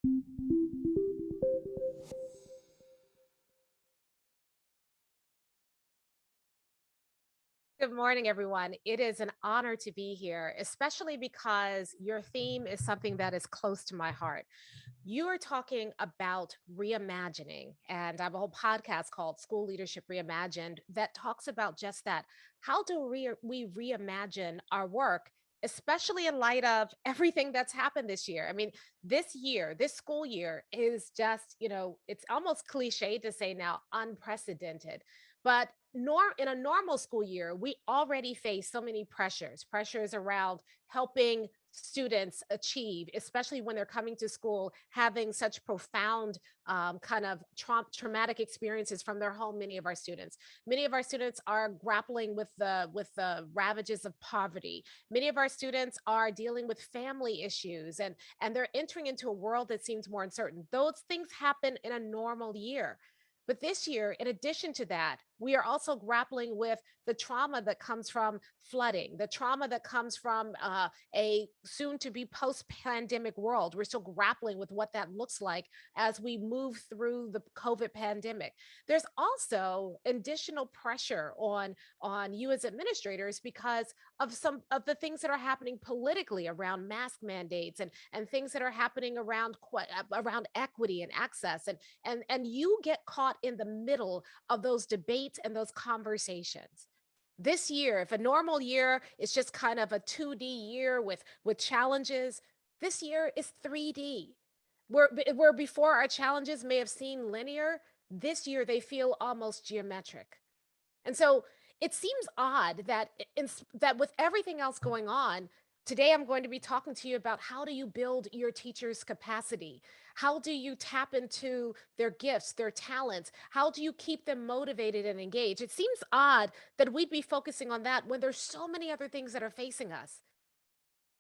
Good morning, everyone. It is an honor to be here, especially because your theme is something that is close to my heart. You are talking about reimagining, and I have a whole podcast called School Leadership Reimagined that talks about just that. How do we reimagine our work, especially in light of everything that's happened this year? I mean, this year, this school year is just, it's almost cliche to say now unprecedented. But in a normal school year, we already face so many pressures around helping students achieve, especially when they're coming to school having such profound kind of traumatic experiences from their home. Many of our students are grappling with the ravages of poverty. Many of our students are dealing with family issues, and they're entering into a world that seems more uncertain. Those things happen in a normal year. But this year, in addition to that, we are also grappling with the trauma that comes from flooding, the trauma that comes from a soon to be post pandemic world. We're still grappling with what that looks like as we move through the COVID pandemic. There's also additional pressure on you as administrators because of some of the things that are happening politically around mask mandates and things that are happening around equity and access, and you get caught in the middle of those debates and those conversations. This year, if a normal year is just kind of a 2D year with challenges, this year is 3D. Where before our challenges may have seemed linear, this year they feel almost geometric. And so it seems odd that that with everything else going on, today I'm going to be talking to you about how do you build your teachers' capacity? How do you tap into their gifts, their talents? How do you keep them motivated and engaged? It seems odd that we'd be focusing on that when there's so many other things that are facing us.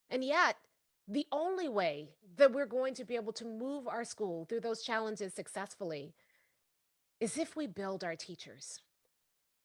And yet, the only way that we're going to be able to move our school through those challenges successfully is if we build our teachers.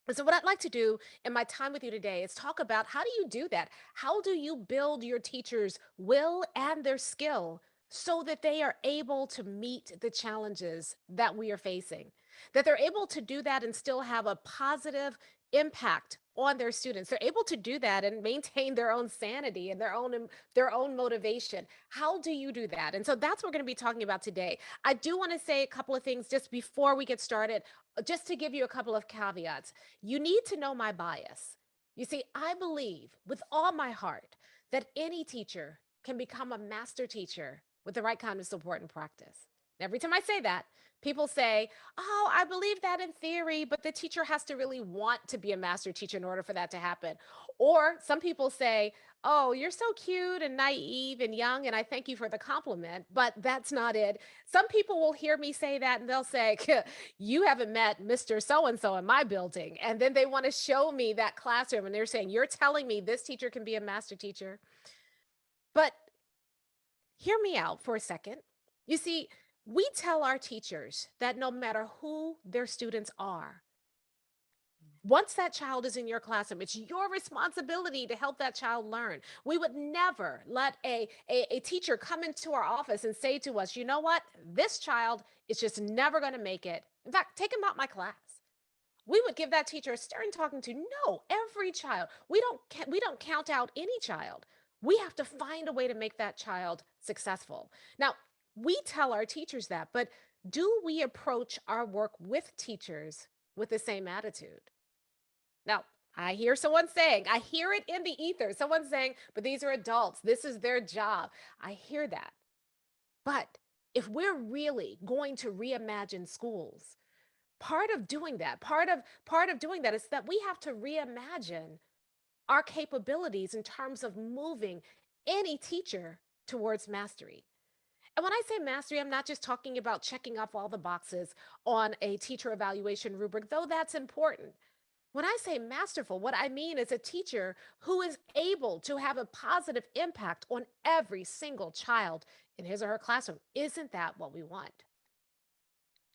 And so, what I'd like to do in my time with you today is talk about how do you do that? How do you build your teachers' will and their skill so that they are able to meet the challenges that we are facing? That they're able to do that and still have a positive impact on their students. They're able to do that and maintain their own sanity and their own motivation. How do you do that? And so that's what we're going to be talking about today. I do want to say a couple of things just before we get started, just to give you a couple of caveats. You need to know my bias. You see, I believe with all my heart that any teacher can become a master teacher with the right kind of support and practice. Every time I say that, people say, "Oh, I believe that in theory, but the teacher has to really want to be a master teacher in order for that to happen." Or some people say, "Oh, you're so cute and naive and young, and I thank you for the compliment, but that's not it." Some people will hear me say that and they'll say, "You haven't met Mr. So and so in my building." And then they want to show me that classroom and they're saying, "You're telling me this teacher can be a master teacher?" But hear me out for a second. You see, we tell our teachers that no matter who their students are, once that child is in your classroom, it's your responsibility to help that child learn. We would never let a teacher come into our office and say to us, "You know what? This child is just never going to make it. In fact, take him out my class." We would give that teacher a stern talking to. No, every child. We don't count out any child. We have to find a way to make that child successful. Now, we tell our teachers that, but do we approach our work with teachers with the same attitude? Now, I hear someone saying, I hear it in the ether. Someone saying, "But these are adults. This is their job." I hear that. But if we're really going to reimagine schools, part of doing that is that we have to reimagine our capabilities in terms of moving any teacher towards mastery. And when I say mastery, I'm not just talking about checking off all the boxes on a teacher evaluation rubric, though that's important. When I say masterful, what I mean is a teacher who is able to have a positive impact on every single child in his or her classroom. Isn't that what we want?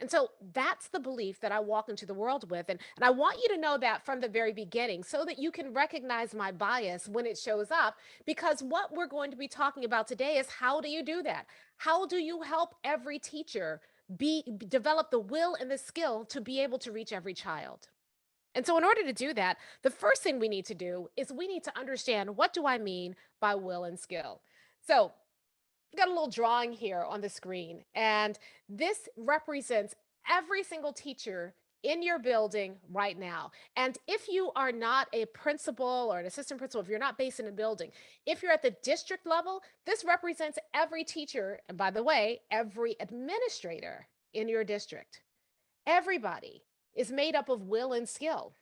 And so that's the belief that I walk into the world with. And I want you to know that from the very beginning so that you can recognize my bias when it shows up. Because what we're going to be talking about today is how do you do that? How do you help every teacher develop the will and the skill to be able to reach every child? And so in order to do that, the first thing we need to do is we need to understand, what do I mean by will and skill? So got a little drawing here on the screen, and this represents every single teacher in your building right now. And if you are not a principal or an assistant principal, if you're not based in a building, if you're at the district level, this represents every teacher. And by the way, every administrator in your district. Everybody is made up of will and skill.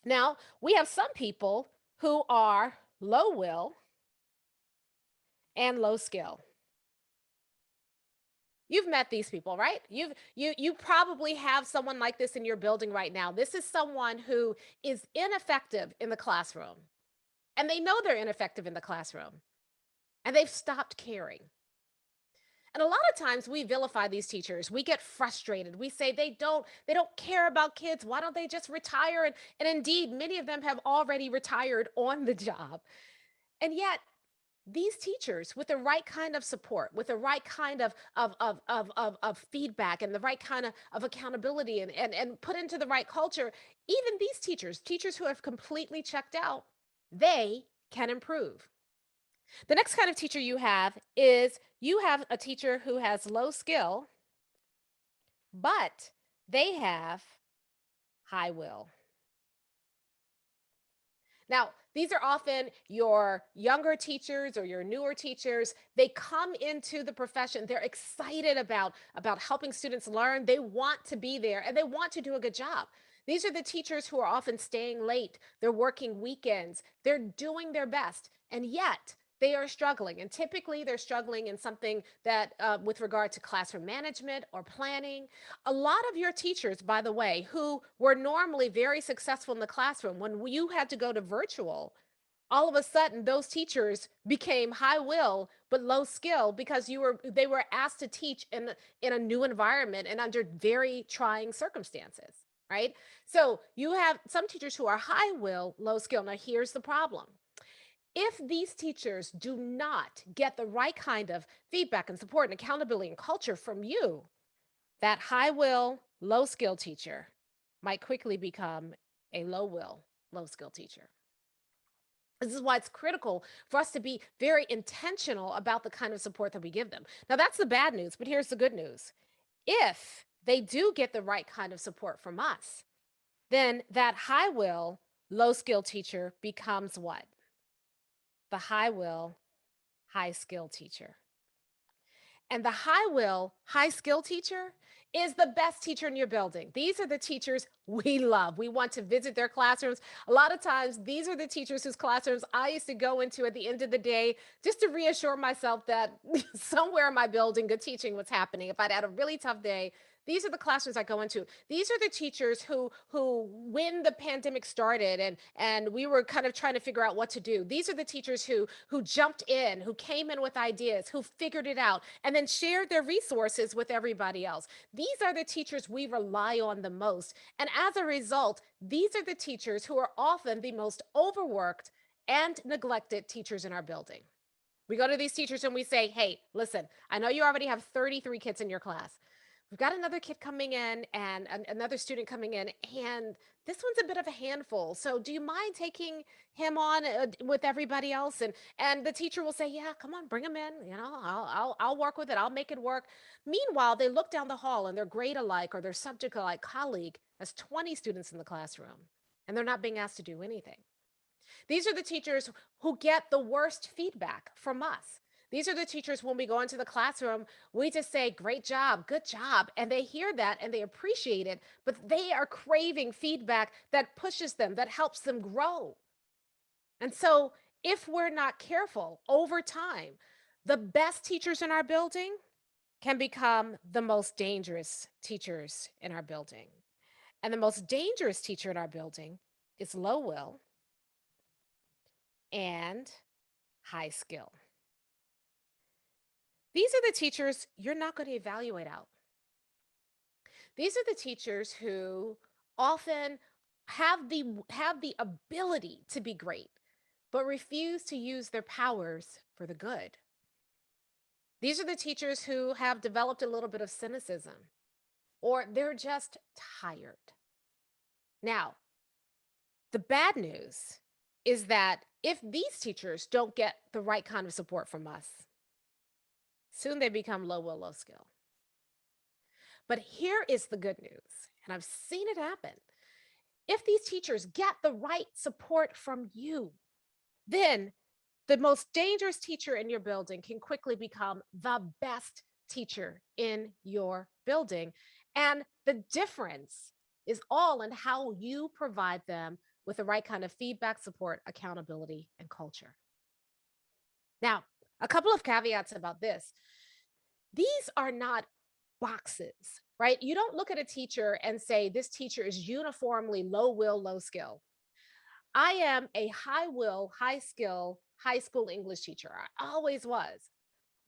Now, we have some people who are low will and low skill. You've met these people, right? You probably have someone like this in your building right now. This is someone who is ineffective in the classroom. And they know they're ineffective in the classroom. And they've stopped caring. And a lot of times we vilify these teachers. We get frustrated. We say they don't care about kids. Why don't they just retire? And indeed, many of them have already retired on the job. And yet these teachers, with the right kind of support, with the right kind of feedback and the right kind of accountability and put into the right culture, even these teachers who have completely checked out, they can improve. The next kind of teacher you have is you have a teacher who has low skill, but they have high will. Now, these are often your younger teachers or your newer teachers. They come into the profession, they're excited about helping students learn. They want to be there and they want to do a good job. These are the teachers who are often staying late, they're working weekends, they're doing their best, and yet they are struggling. And typically they're struggling in something that with regard to classroom management or planning. A lot of your teachers, by the way, who were normally very successful in the classroom, when you had to go to virtual, all of a sudden those teachers became high will but low skill because they were asked to teach in a new environment and under very trying circumstances, right? So you have some teachers who are high will, low skill. Now here's the problem. If these teachers do not get the right kind of feedback and support and accountability and culture from you, that high will, low skill teacher might quickly become a low will, low skill teacher. This is why it's critical for us to be very intentional about the kind of support that we give them. Now, that's the bad news, but here's the good news. If they do get the right kind of support from us, then that high will, low skill teacher becomes what? The high will, high skill teacher. And the high will, high skill teacher is the best teacher in your building. These are the teachers we love. We want to visit their classrooms. A lot of times, these are the teachers whose classrooms I used to go into at the end of the day just to reassure myself that somewhere in my building, good teaching was happening. If I'd had a really tough day, these are the classrooms I go into. These are the teachers who when the pandemic started and we were kind of trying to figure out what to do. These are the teachers who jumped in, who came in with ideas, who figured it out and then shared their resources with everybody else. These are the teachers we rely on the most. And as a result, these are the teachers who are often the most overworked and neglected teachers in our building. We go to these teachers and we say, hey, listen, I know you already have 33 kids in your class. We've got another kid coming in and another student coming in, and this one's a bit of a handful. So do you mind taking him on with everybody else? And the teacher will say, yeah, come on, bring him in. You know, I'll work with it. I'll make it work. Meanwhile, they look down the hall and their grade alike or their subject alike colleague has 20 students in the classroom, and they're not being asked to do anything. These are the teachers who get the worst feedback from us. These are the teachers when we go into the classroom, we just say, great job, good job. And they hear that and they appreciate it, but they are craving feedback that pushes them, that helps them grow. And so if we're not careful over time, the best teachers in our building can become the most dangerous teachers in our building. And the most dangerous teacher in our building is low will and high skill. These are the teachers you're not going to evaluate out. These are the teachers who often have the ability to be great, but refuse to use their powers for the good. These are the teachers who have developed a little bit of cynicism, or they're just tired. Now, the bad news is that if these teachers don't get the right kind of support from us, soon they become low will, low skill. But here is the good news, and I've seen it happen. If these teachers get the right support from you, then the most dangerous teacher in your building can quickly become the best teacher in your building. And the difference is all in how you provide them with the right kind of feedback, support, accountability, and culture. Now, a couple of caveats about this. These are not boxes, right? You don't look at a teacher and say, this teacher is uniformly low will, low skill. I am a high will, high skill high school English teacher. I always was.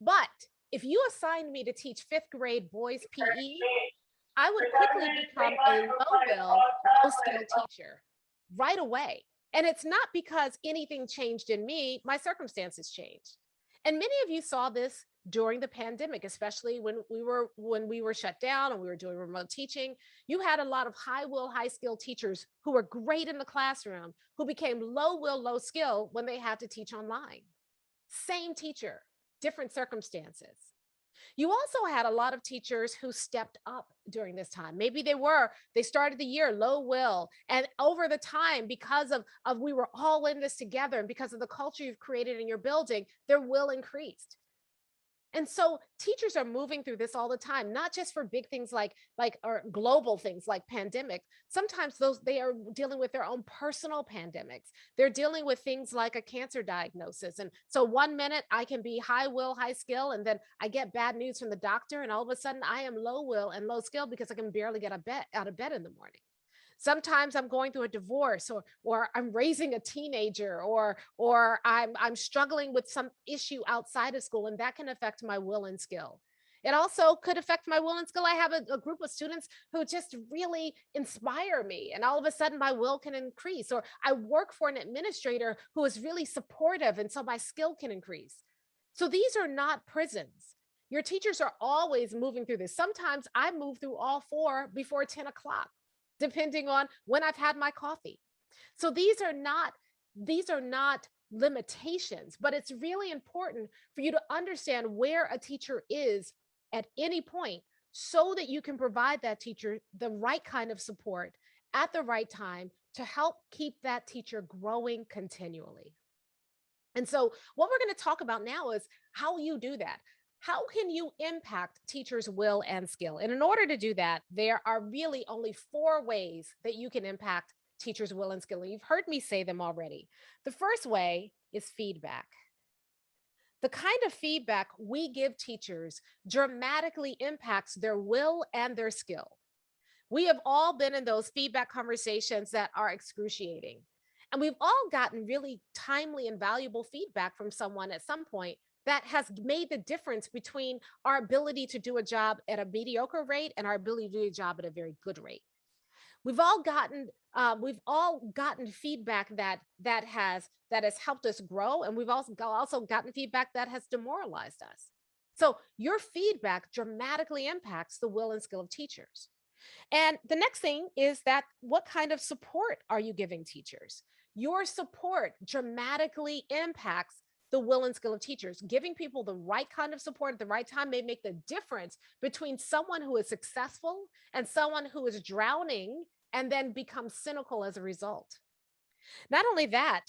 But if you assigned me to teach fifth grade boys PE, I would quickly become a low will, low skill teacher right away. And it's not because anything changed in me, my circumstances changed. And many of you saw this during the pandemic, especially when we were shut down and we were doing remote teaching. You had a lot of high will, high skill teachers who were great in the classroom, who became low will, low skill when they had to teach online. Same teacher, different circumstances. You also had a lot of teachers who stepped up during this time. Maybe they started the year low will. And over the time, because of we were all in this together and because of the culture you've created in your building, their will increased. And so teachers are moving through this all the time, not just for big things like or global things like pandemic. Sometimes those they are dealing with their own personal pandemics. They're dealing with things like a cancer diagnosis. And so one minute I can be high will, high skill, and then I get bad news from the doctor, and all of a sudden I am low will and low skill because I can barely get out of bed in the morning. Sometimes I'm going through a divorce, or I'm raising a teenager, or I'm struggling with some issue outside of school, and that can affect my will and skill. It also could affect my will and skill. I have a group of students who just really inspire me, and all of a sudden my will can increase. Or I work for an administrator who is really supportive, and so my skill can increase. So these are not prisons. Your teachers are always moving through this. Sometimes I move through all four before 10 o'clock, depending on when I've had my coffee. So these are not limitations, but it's really important for you to understand where a teacher is at any point so that you can provide that teacher the right kind of support at the right time to help keep that teacher growing continually. And so, what we're going to talk about now is how you do that. How can you impact teachers' will and skill? And in order to do that, there are really only four ways that you can impact teachers' will and skill. And you've heard me say them already. The first way is feedback. The kind of feedback we give teachers dramatically impacts their will and their skill. We have all been in those feedback conversations that are excruciating. And we've all gotten really timely and valuable feedback from someone at some point that has made the difference between our ability to do a job at a mediocre rate and our ability to do a job at a very good rate. We've all gotten feedback that has helped us grow, and we've also gotten feedback that has demoralized us. So your feedback dramatically impacts the will and skill of teachers. And the next thing is that what kind of support are you giving teachers? Your support dramatically impacts the will and skill of teachers. Giving people the right kind of support at the right time may make the difference between someone who is successful and someone who is drowning and then becomes cynical as a result. Not only that,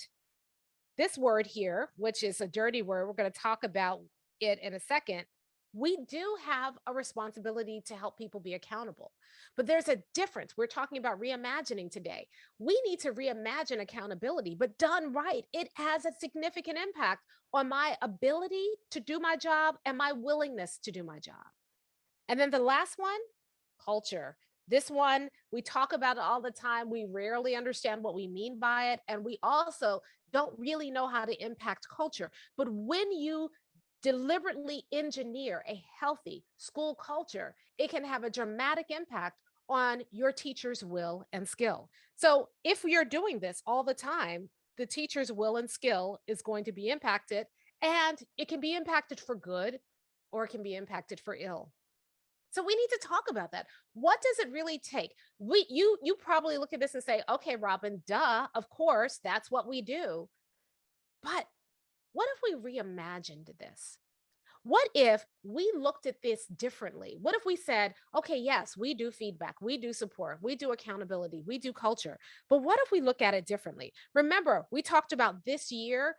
this word here, which is a dirty word, we're going to talk about it in a second. We do have a responsibility to help people be accountable, but there's a difference. We're talking about reimagining today. We need to reimagine accountability, but done right, it has a significant impact on my ability to do my job and my willingness to do my job. And then the last one, culture. This one, we talk about it all the time. We rarely understand what we mean by it. And we also don't really know how to impact culture. But when you deliberately engineer a healthy school culture, it can have a dramatic impact on your teacher's will and skill. So if you're doing this all the time, the teacher's will and skill is going to be impacted, and it can be impacted for good or it can be impacted for ill. So we need to talk about that. What does it really take? You probably look at this and say, "Okay, Robyn, duh, of course, that's what we do." But what if we reimagined this? What if we looked at this differently? What if we said, okay, yes, we do feedback, we do support, we do accountability, we do culture. But what if we look at it differently? Remember, we talked about this year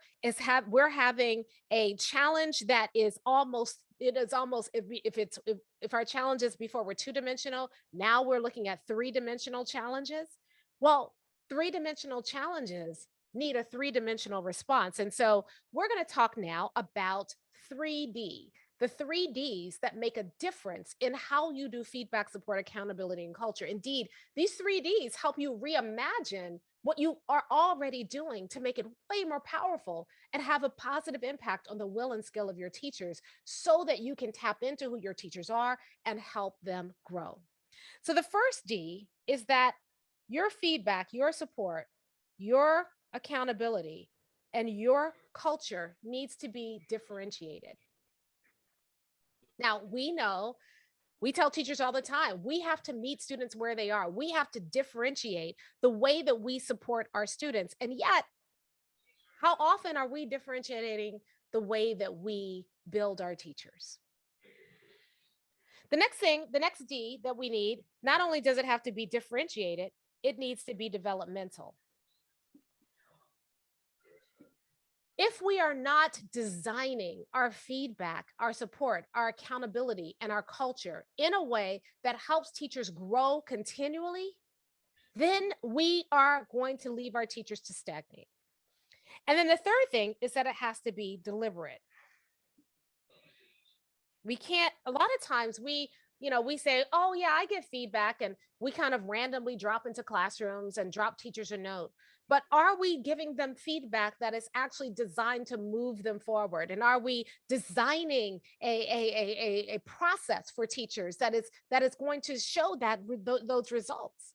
we're having a challenge that is almost it is almost if our challenges before were two-dimensional, now we're looking at three-dimensional challenges. Well, three-dimensional challenges need a three-dimensional response. And so we're going to talk now about 3D, the 3Ds that make a difference in how you do feedback, support, accountability, and culture. Indeed, these 3Ds help you reimagine what you are already doing to make it way more powerful and have a positive impact on the will and skill of your teachers so that you can tap into who your teachers are and help them grow. So the first D is that your feedback, your support, your accountability, and your culture needs to be differentiated. Now, we know we tell teachers all the time, we have to meet students where they are. We have to differentiate the way that we support our students. And yet, how often are we differentiating the way that we build our teachers? The next thing, the next D that we need, not only does it have to be differentiated, it needs to be developmental. If we are not designing our feedback, our support, our accountability, and our culture in a way that helps teachers grow continually, then we are going to leave our teachers to stagnate. And then the third thing is that it has to be deliberate. We can't, a lot of times we say, oh yeah, I get feedback, and we kind of randomly drop into classrooms and drop teachers a note. But are we giving them feedback that is actually designed to move them forward? And are we designing a process for teachers that is going to show those results?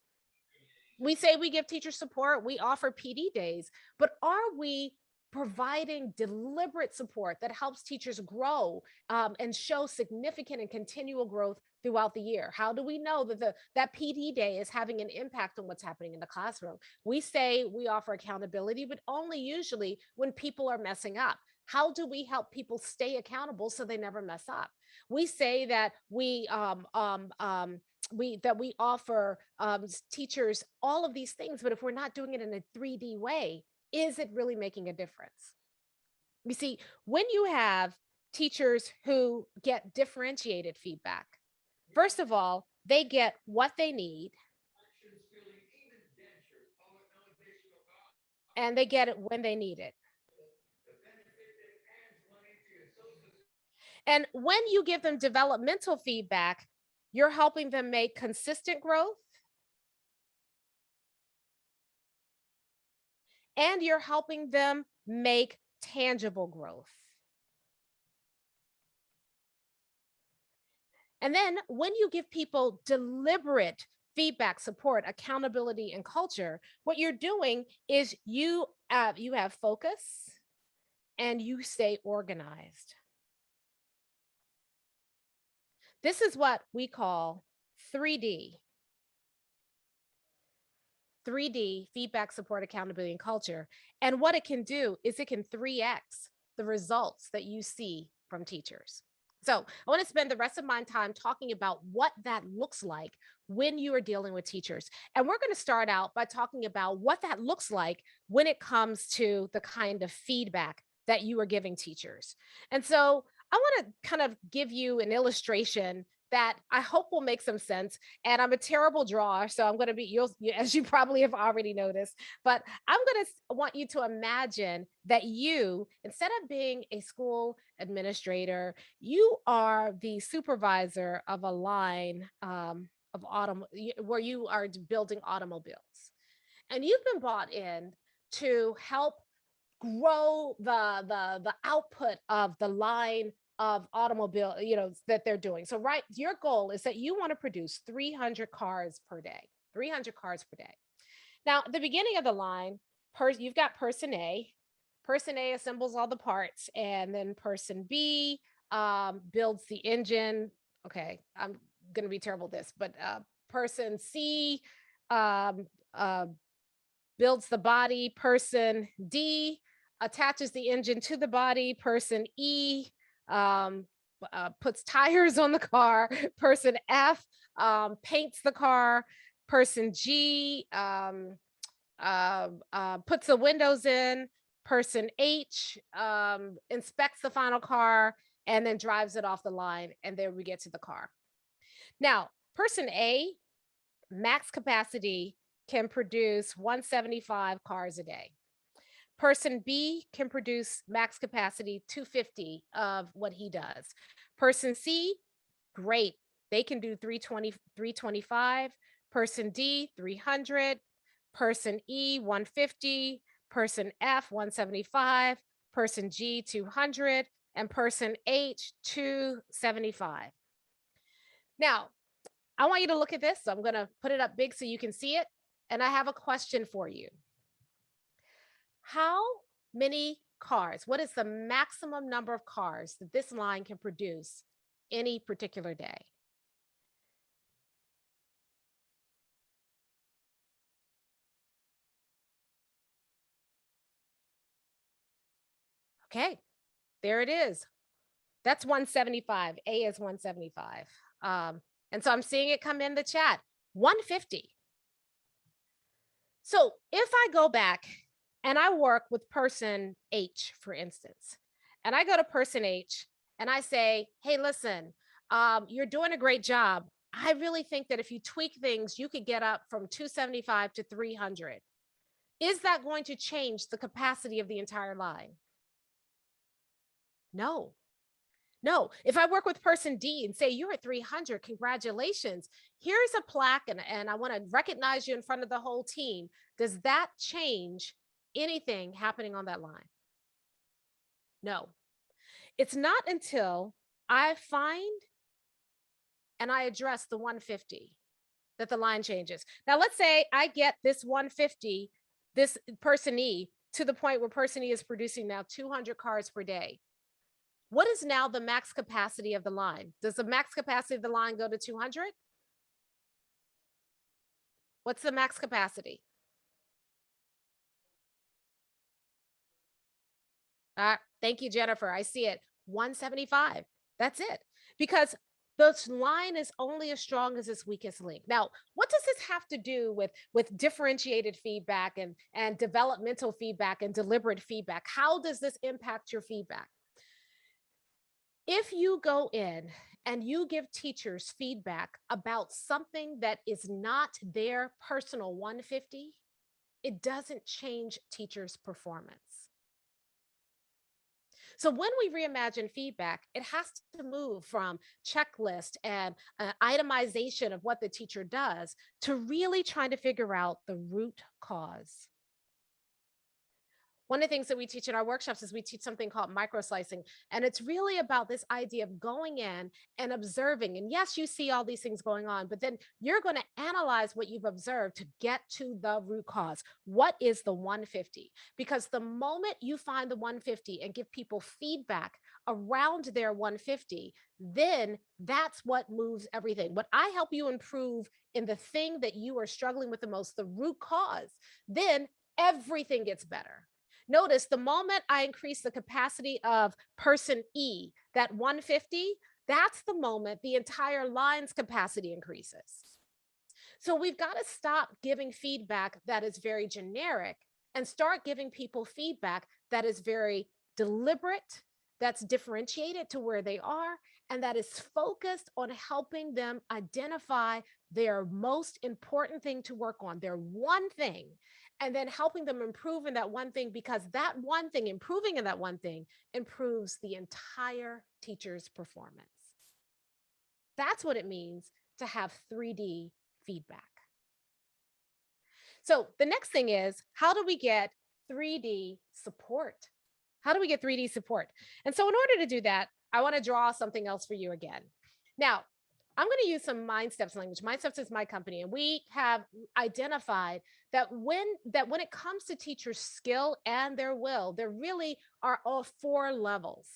We say we give teacher support, we offer PD days, but are we providing deliberate support that helps teachers grow and show significant and continual growth throughout the year? How do we know that that PD day is having an impact on what's happening in the classroom? We say we offer accountability, but only usually when people are messing up. How do we help people stay accountable so they never mess up? We say that we offer teachers all of these things, but if we're not doing it in a 3D way, is it really making a difference? You see, when you have teachers who get differentiated feedback, first of all, they get what they need and they get it when they need it. And when you give them developmental feedback, you're helping them make consistent growth and you're helping them make tangible growth. And then when you give people deliberate feedback, support, accountability, and culture, what you're doing is you have focus and you stay organized. This is what we call 3D. 3D, feedback, support, accountability, and culture. And what it can do is it can 3x the results that you see from teachers. So I want to spend the rest of my time talking about what that looks like when you are dealing with teachers. And we're going to start out by talking about what that looks like when it comes to the kind of feedback that you are giving teachers. And so I want to kind of give you an illustration that I hope will make some sense. And I'm a terrible drawer, so I'm going to be, as you probably have already noticed, but I'm going to want you to imagine that you, instead of being a school administrator, you are the supervisor of a line where you are building automobiles. And you've been brought in to help grow the output of the line of automobile, that they're doing. So, right, your goal is that you want to produce 300 cars per day, 300 cars per day. Now, at the beginning of the line, you've got person A. Person A assembles all the parts, and then person B builds the engine. Okay, I'm going to be terrible at this, but person C um, uh, builds the body. Person D attaches the engine to the body. Person E um, puts tires on the car. Person F paints the car. Person G puts the windows in. Person H inspects the final car and then drives it off the line. And there we get to the car. Now, person A, max capacity, can produce 175 cars a day. Person B can produce max capacity 250 of what he does. Person C, great. They can do 320, 325. Person D, 300. Person E, 150. Person F, 175. Person G, 200. And person H, 275. Now, I want you to look at this. So I'm going to put it up big so you can see it. And I have a question for you. How many cars, what is the maximum number of cars that this line can produce any particular day? Okay, there it is. That's 175. A is 175. And so I'm seeing it come in the chat, 150. So if I go back and I work with person H, for instance, and I go to person H and I say, hey, listen, you're doing a great job. I really think that if you tweak things, you could get up from 275 to 300. Is that going to change the capacity of the entire line? No. No, if I work with person D and say, you're at 300, congratulations, here's a plaque and I want to recognize you in front of the whole team. Does that change anything happening on that line? No. It's not until I find and I address the 150 that the line changes. Now, let's say I get this 150, this person E, to the point where person E is producing now 200 cars per day. What is now the max capacity of the line? Does the max capacity of the line go to 200? What's the max capacity? Thank you, Jennifer. I see it. 175. That's it. Because the line is only as strong as its weakest link. Now, what does this have to do with differentiated feedback and developmental feedback and deliberate feedback? How does this impact your feedback? If you go in and you give teachers feedback about something that is not their personal 150, it doesn't change teachers' performance. So when we reimagine feedback, it has to move from checklist and itemization of what the teacher does to really trying to figure out the root cause. One of the things that we teach in our workshops is we teach something called micro slicing. And it's really about this idea of going in and observing. And yes, you see all these things going on, but then you're going to analyze what you've observed to get to the root cause. What is the 150? Because the moment you find the 150 and give people feedback around their 150, then that's what moves everything. When I help you improve in the thing that you are struggling with the most, the root cause, then everything gets better. Notice the moment I increase the capacity of person E, that 150, that's the moment the entire line's capacity increases. So we've got to stop giving feedback that is very generic and start giving people feedback that is very deliberate, that's differentiated to where they are, and that is focused on helping them identify their most important thing to work on, their one thing, and then helping them improve in that one thing, because that one thing, improving in that one thing, improves the entire teacher's performance. That's what it means to have 3D feedback. So the next thing is, how do we get 3D support? How do we get 3D support? And so in order to do that, I want to draw something else for you again. Now, I'm going to use some Mind Steps language. Mind Steps is my company, and we have identified that when it comes to teachers' skill and their will, there really are all four levels.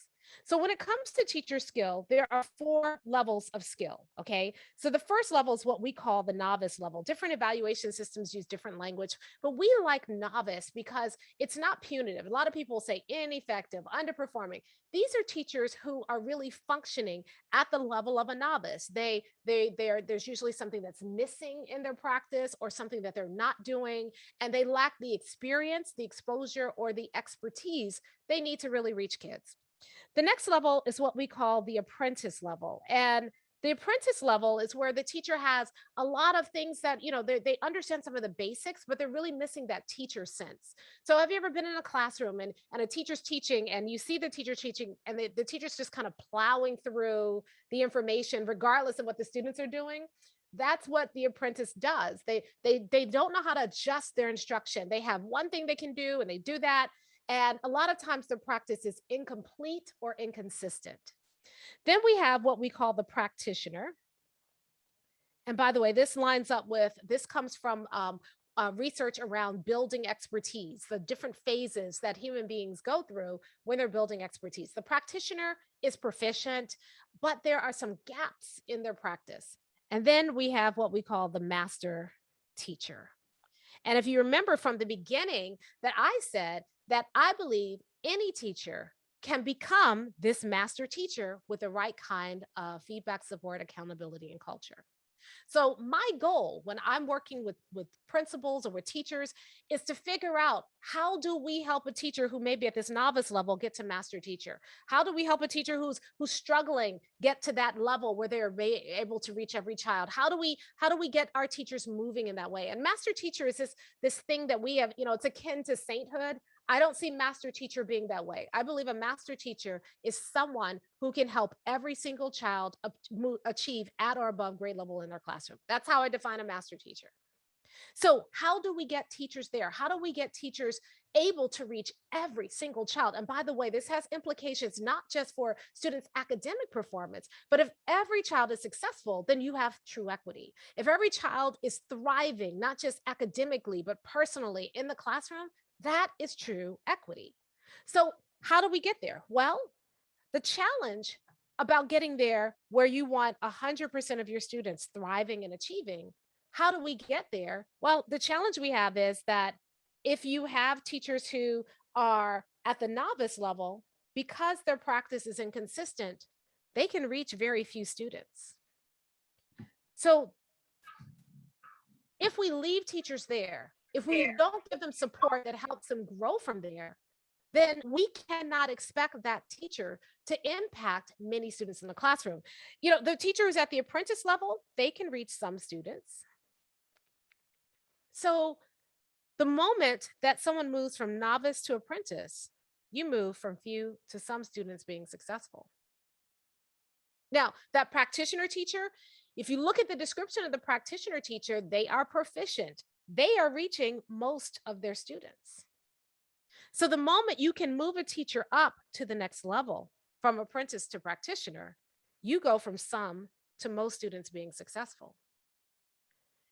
So when it comes to teacher skill, there are four levels of skill. Okay. So the first level is what we call the novice level. Different evaluation systems use different language, but we like novice because it's not punitive. A lot of people say ineffective, underperforming. These are teachers who are really functioning at the level of a novice. There's usually something that's missing in their practice or something that they're not doing, and they lack the experience, the exposure, or the expertise they need to really reach kids. The next level is what we call the apprentice level. And the apprentice level is where the teacher has a lot of things that, they understand some of the basics, but they're really missing that teacher sense. So have you ever been in a classroom and a teacher's teaching and you see the teacher teaching and the teacher's just kind of plowing through the information, regardless of what the students are doing? That's what the apprentice does. They don't know how to adjust their instruction. They have one thing they can do and they do that. And a lot of times their practice is incomplete or inconsistent. Then we have what we call the practitioner. And by the way, this comes from research around building expertise, the different phases that human beings go through when they're building expertise. The practitioner is proficient, but there are some gaps in their practice. And then we have what we call the master teacher. And if you remember from the beginning that I said that I believe any teacher can become this master teacher with the right kind of feedback, support, accountability, and culture. So my goal when I'm working with principals or with teachers is to figure out, how do we help a teacher who may be at this novice level get to master teacher? How do we help a teacher who's struggling get to that level where they're able to reach every child? How do we get our teachers moving in that way? And master teacher is this thing that we have, it's akin to sainthood. I don't see master teacher being that way. I believe a master teacher is someone who can help every single child achieve at or above grade level in their classroom. That's how I define a master teacher. So how do we get teachers there? How do we get teachers able to reach every single child? And by the way, this has implications not just for students' academic performance, but if every child is successful, then you have true equity. If every child is thriving, not just academically, but personally in the classroom, that is true equity. So how do we get there? Well, the challenge about getting there where you want 100% of your students thriving and achieving, how do we get there? Well, the challenge we have is that if you have teachers who are at the novice level, because their practice is inconsistent, they can reach very few students. So if we leave teachers there, if we don't give them support that helps them grow from there, then we cannot expect that teacher to impact many students in the classroom. The teachers at the apprentice level, they can reach some students. So the moment that someone moves from novice to apprentice, you move from few to some students being successful. Now, that practitioner teacher, if you look at the description of the practitioner teacher, they are proficient. They are reaching most of their students. So the moment you can move a teacher up to the next level, from apprentice to practitioner, you go from some to most students being successful.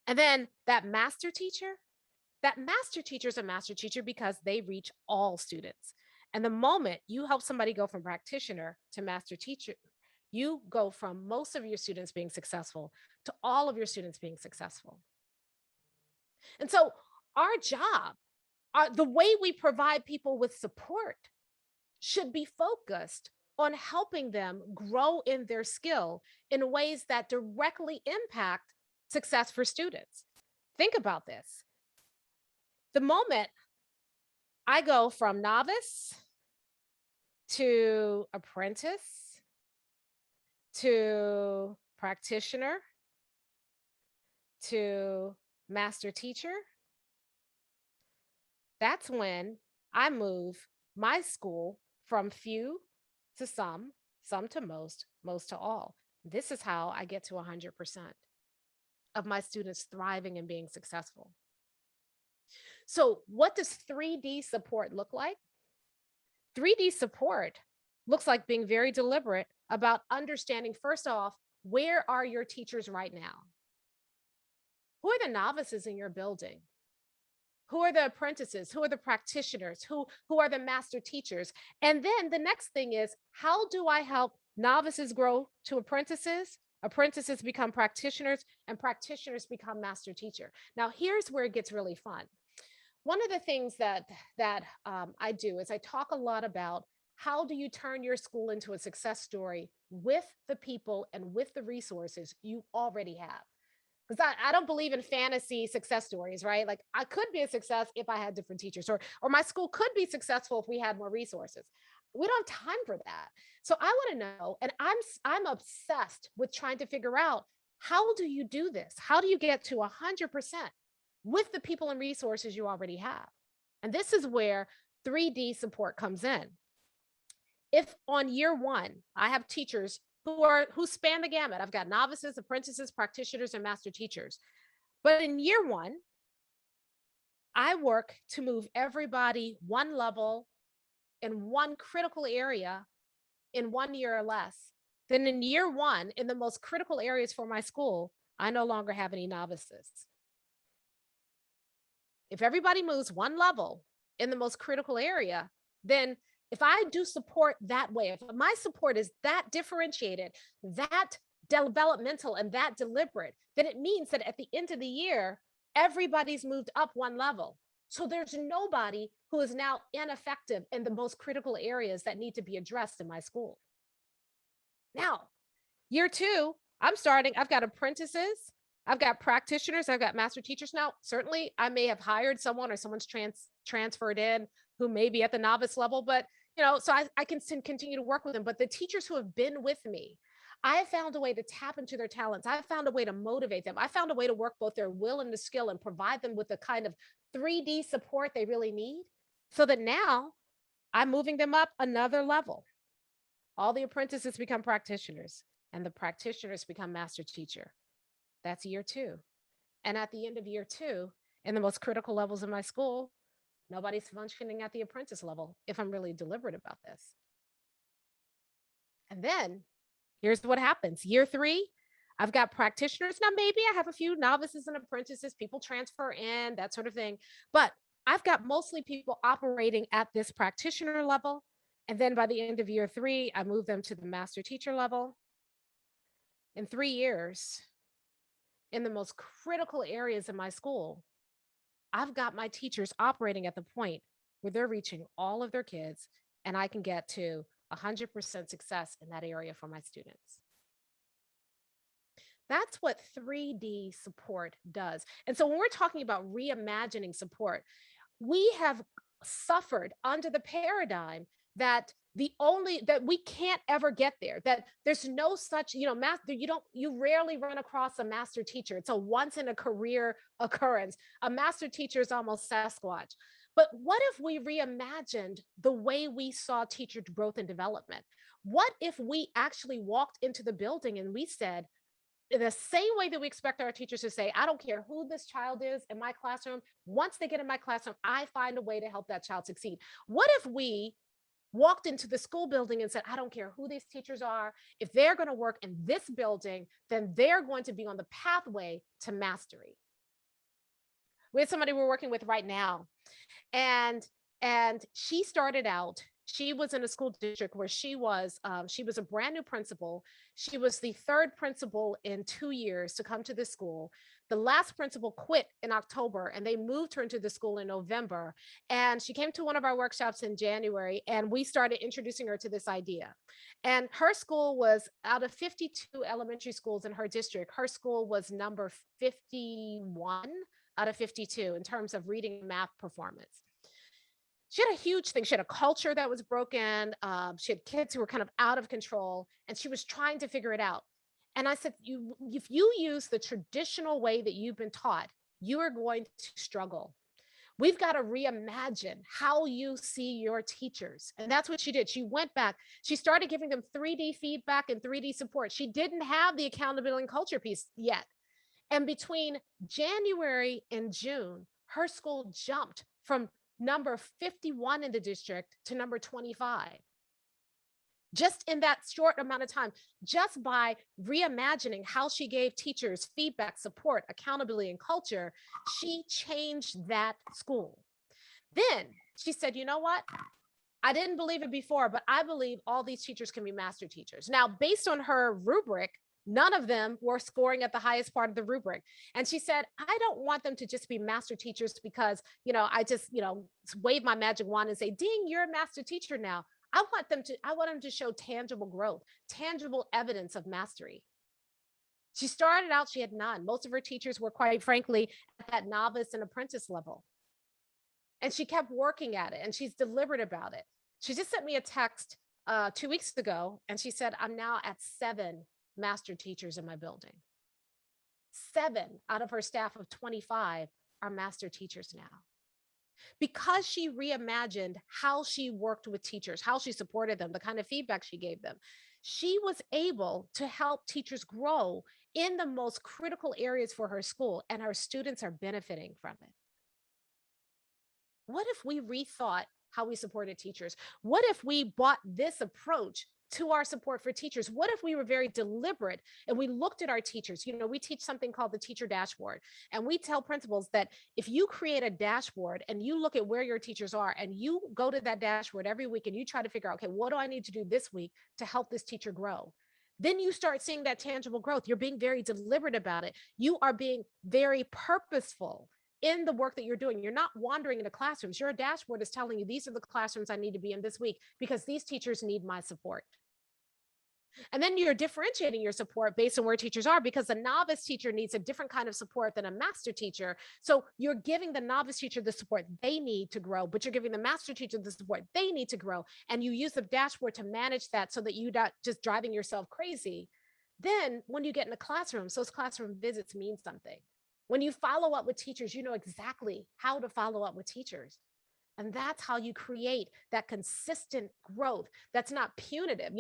And then that master teacher is a master teacher because they reach all students. And the moment you help somebody go from practitioner to master teacher, you go from most of your students being successful to all of your students being successful. And so our job, the way we provide people with support, should be focused on helping them grow in their skill in ways that directly impact success for students. Think about this. The moment I go from novice to apprentice to practitioner to master teacher, that's when I move my school from few to some to most to all. This is how I get to 100% of my students thriving and being successful. So what does 3D support look like? 3D support looks like being very deliberate about understanding, first off, where are your teachers right now? Who are the novices in your building? Who are the apprentices? Who are the practitioners? Who are the master teachers? And then the next thing is, how do I help novices grow to apprentices? Apprentices become practitioners, and practitioners become master teacher. Now, here's where it gets really fun. One of the things that I do is I talk a lot about how do you turn your school into a success story with the people and with the resources you already have. Because I don't believe in fantasy success stories, right? Like I could be a success if I had different teachers, or my school could be successful if we had more resources. We don't have time for that. So I want to know, and I'm obsessed with trying to figure out, how do you do this? How do you get to 100% with the people and resources you already have? And this is where 3D support comes in. If on year one, I have teachers who span the gamut. I've got novices, apprentices, practitioners, and master teachers. But in year one, I work to move everybody one level in one critical area in 1 year or less. Then in year one, in the most critical areas for my school, I no longer have any novices. If everybody moves one level in the most critical area, then if I do support that way, if my support is that differentiated, that developmental, and that deliberate, then it means that at the end of the year, everybody's moved up one level. So there's nobody who is now ineffective in the most critical areas that need to be addressed in my school. Now, year two, I've got apprentices, I've got practitioners, I've got master teachers. Now, certainly I may have hired someone, or someone's transferred in who may be at the novice level, but so I can continue to work with them. But the teachers who have been with me, I have found a way to tap into their talents. I have found a way to motivate them. I found a way to work both their will and the skill and provide them with the kind of 3D support they really need, so that now I'm moving them up another level. All the apprentices become practitioners, and the practitioners become master teacher. That's year two. And at the end of year two, in the most critical levels of my school, nobody's functioning at the apprentice level if I'm really deliberate about this. And then here's what happens. Year three, I've got practitioners. Now, maybe I have a few novices and apprentices, people transfer in, that sort of thing. But I've got mostly people operating at this practitioner level. And then by the end of year three, I move them to the master teacher level. In 3 years, in the most critical areas of my school, I've got my teachers operating at the point where they're reaching all of their kids, and I can get to 100% success in that area for my students. That's what 3D support does. And so when we're talking about reimagining support, we have suffered under the paradigm that we can't ever get there, that there's no such, master, you rarely run across a master teacher. It's a once in a career occurrence. A master teacher is almost Sasquatch. But what if we reimagined the way we saw teacher growth and development? What if we actually walked into the building and we said, in the same way that we expect our teachers to say, I don't care who this child is in my classroom, once they get in my classroom, I find a way to help that child succeed. What if we walked into the school building and said, I don't care who these teachers are, if they're going to work in this building, then they're going to be on the pathway to mastery. We have somebody we're working with right now, and she started out, she was in a school district where she was a brand new principal. She was the third principal in 2 years to come to the school. The last principal quit in October, and they moved her into the school in November. And she came to one of our workshops in January, and we started introducing her to this idea. And her school was, out of 52 elementary schools in her district, her school was number 51 out of 52 in terms of reading and math performance. She had a huge thing. She had a culture that was broken. She had kids who were kind of out of control, and she was trying to figure it out. And I said, if you use the traditional way that you've been taught, you are going to struggle. We've got to reimagine how you see your teachers. And that's what she did. She went back. She started giving them 3D feedback and 3D support. She didn't have the accountability and culture piece yet. And between January and June, her school jumped from number 51 in the district to number 25. just in that short amount of time, just by reimagining how she gave teachers feedback, support, accountability, and culture, she changed that school. Then she said, you know what? I didn't believe it before, but I believe all these teachers can be master teachers. Now, based on her rubric, none of them were scoring at the highest part of the rubric. And she said, I don't want them to just be master teachers because, I just, wave my magic wand and say, ding, you're a master teacher now. I want them to show tangible growth, tangible evidence of mastery. She started out, she had none. Most of her teachers were, quite frankly, at that novice and apprentice level. And she kept working at it, and she's deliberate about it. She just sent me a text 2 weeks ago, and she said, I'm now at 7 master teachers in my building. 7 out of her staff of 25 are master teachers now. Because she reimagined how she worked with teachers, how she supported them, the kind of feedback she gave them, she was able to help teachers grow in the most critical areas for her school, and her students are benefiting from it. What if we rethought how we supported teachers? What if we brought this approach to our support for teachers? What if we were very deliberate and we looked at our teachers? We teach something called the teacher dashboard, and we tell principals that if you create a dashboard and you look at where your teachers are and you go to that dashboard every week and you try to figure out, okay, what do I need to do this week to help this teacher grow? Then you start seeing that tangible growth. You're being very deliberate about it. You are being very purposeful in the work that you're doing. You're not wandering into classrooms. Your dashboard is telling you, these are the classrooms I need to be in this week because these teachers need my support. And then you're differentiating your support based on where teachers are, because a novice teacher needs a different kind of support than a master teacher. So you're giving the novice teacher the support they need to grow, but you're giving the master teacher the support they need to grow. And you use the dashboard to manage that so that you're not just driving yourself crazy. Then when you get in the classrooms, those classroom visits mean something. When you follow up with teachers, you know exactly how to follow up with teachers. And that's how you create that consistent growth that's not punitive.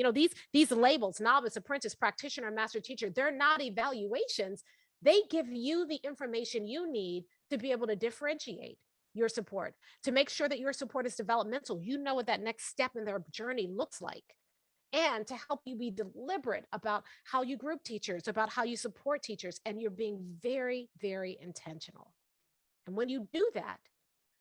These labels, novice, apprentice, practitioner, master teacher, they're not evaluations. They give you the information you need to be able to differentiate your support, to make sure that your support is developmental. You know what that next step in their journey looks like. And to help you be deliberate about how you group teachers, about how you support teachers, and you're being very, very intentional. And when you do that,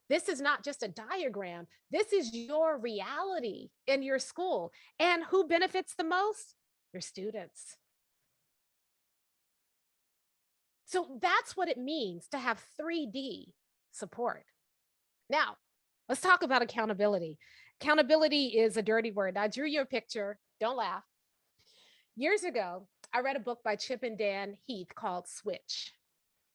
this is not just a diagram. This is your reality in your school. And who benefits the most? Your students. So that's what it means to have 3D support. Now, let's talk about accountability. Accountability is a dirty word. I drew you a picture. Don't laugh. Years ago, I read a book by Chip and Dan Heath called Switch.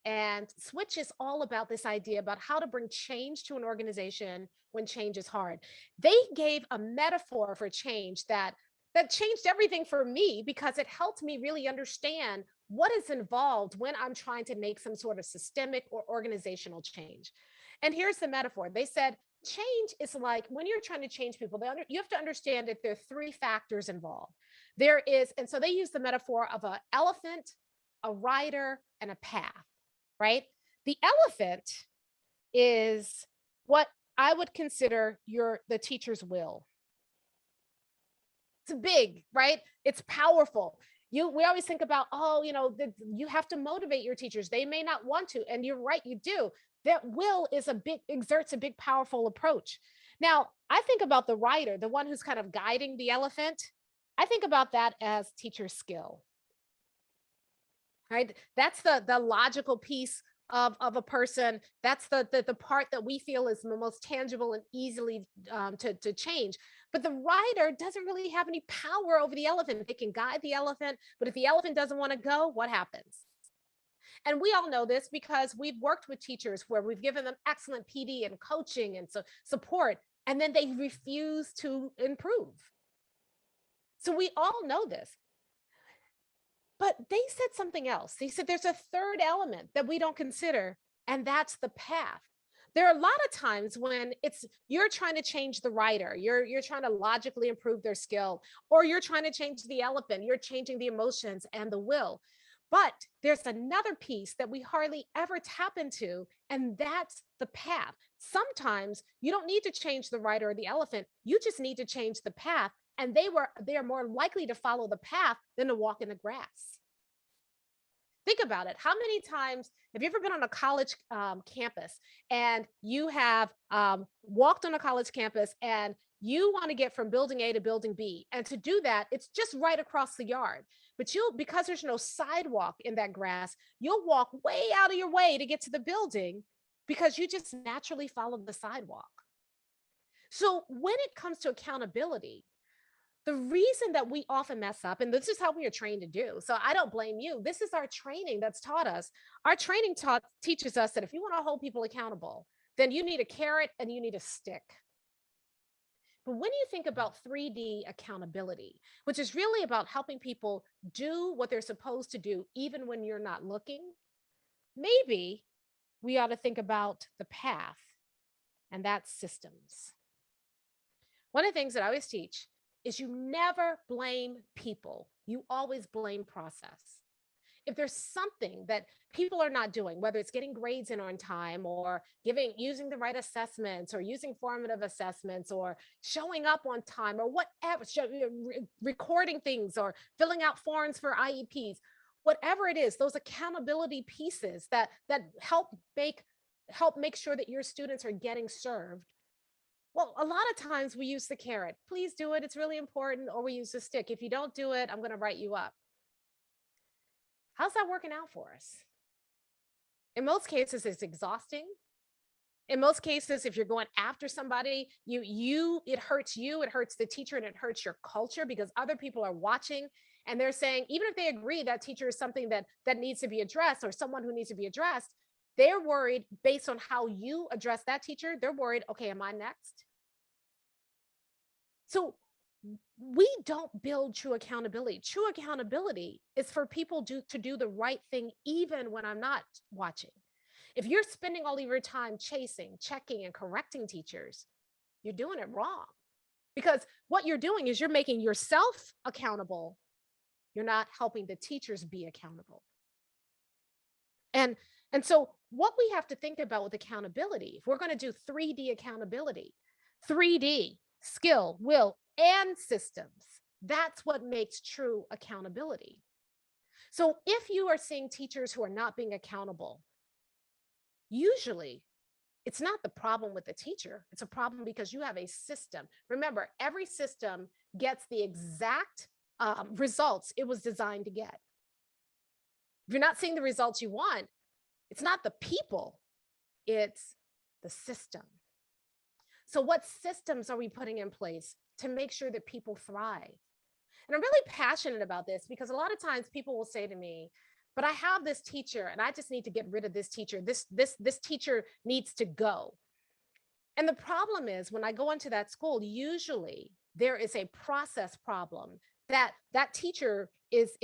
And Switch is all about this idea about how to bring change to an organization when change is hard. They gave a metaphor for change that changed everything for me, because it helped me really understand what is involved when I'm trying to make some sort of systemic or organizational change. And here's the metaphor. They said, change is like when you're trying to change people, you have to understand that there are 3 factors involved. And so they use the metaphor of an elephant, a rider, and a path. Right? The elephant is what I would consider the teacher's will. It's big, right? It's powerful. We always think about, you have to motivate your teachers. They may not want to. And you're right, you do. That will exerts a big, powerful approach. Now, I think about the rider, the one who's kind of guiding the elephant. I think about that as teacher skill. Right? That's the logical piece of a person. That's the part that we feel is the most tangible and easily to change. But the rider doesn't really have any power over the elephant. They can guide the elephant, but if the elephant doesn't want to go, what happens? And we all know this because we've worked with teachers where we've given them excellent PD and coaching and support, and then they refuse to improve. So we all know this. But they said something else. They said there's a third element that we don't consider, and that's the path. There are a lot of times when you're trying to change the rider, you're trying to logically improve their skill, or you're trying to change the elephant, you're changing the emotions and the will. But there's another piece that we hardly ever tap into, and that's the path. Sometimes you don't need to change the rider or the elephant. You just need to change the path And they are more likely to follow the path than to walk in the grass. Think about it. How many times have you ever been on a college campus and you have walked on a college campus and you want to get from building A to building B? And to do that, it's just right across the yard. But because there's no sidewalk in that grass, you'll walk way out of your way to get to the building because you just naturally follow the sidewalk. So when it comes to accountability, the reason that we often mess up, and this is how we are trained to do, so I don't blame you. This is our training that's taught us. Our training teaches us that if you want to hold people accountable, then you need a carrot and you need a stick. But when you think about 3D accountability, which is really about helping people do what they're supposed to do, even when you're not looking, maybe we ought to think about the path, and that's systems. One of the things that I always teach is you never blame people. You always blame process. If there's something that people are not doing, whether it's getting grades in on time or using the right assessments or using formative assessments or showing up on time or whatever, recording things or filling out forms for IEPs, whatever it is, those accountability pieces that help make sure that your students are getting served. Well, a lot of times we use the carrot. Please do it. It's really important. Or we use the stick. If you don't do it, I'm going to write you up. How's that working out for us? In most cases, it's exhausting. In most cases, if you're going after somebody, it hurts you, it hurts the teacher, and it hurts your culture because other people are watching and they're saying, even if they agree that teacher is something that needs to be addressed or someone who needs to be addressed, they're worried based on how you address that teacher. They're worried, okay, am I next? So we don't build true accountability. True accountability is for people to do the right thing, even when I'm not watching. If you're spending all of your time chasing, checking, and correcting teachers, you're doing it wrong. Because what you're doing is you're making yourself accountable. You're not helping the teachers be accountable. And so what we have to think about with accountability, if we're going to do 3D accountability, 3D, skill, will, and systems, that's what makes true accountability. So if you are seeing teachers who are not being accountable, usually it's not the problem with the teacher. It's a problem because you have a system. Remember, every system gets the exact results it was designed to get. If you're not seeing the results you want, it's not the people, it's the system. So what systems are we putting in place to make sure that people thrive? And I'm really passionate about this because a lot of times people will say to me, but I have this teacher and I just need to get rid of this teacher. This teacher needs to go. And the problem is when I go into that school, usually there is a process problem that teacher is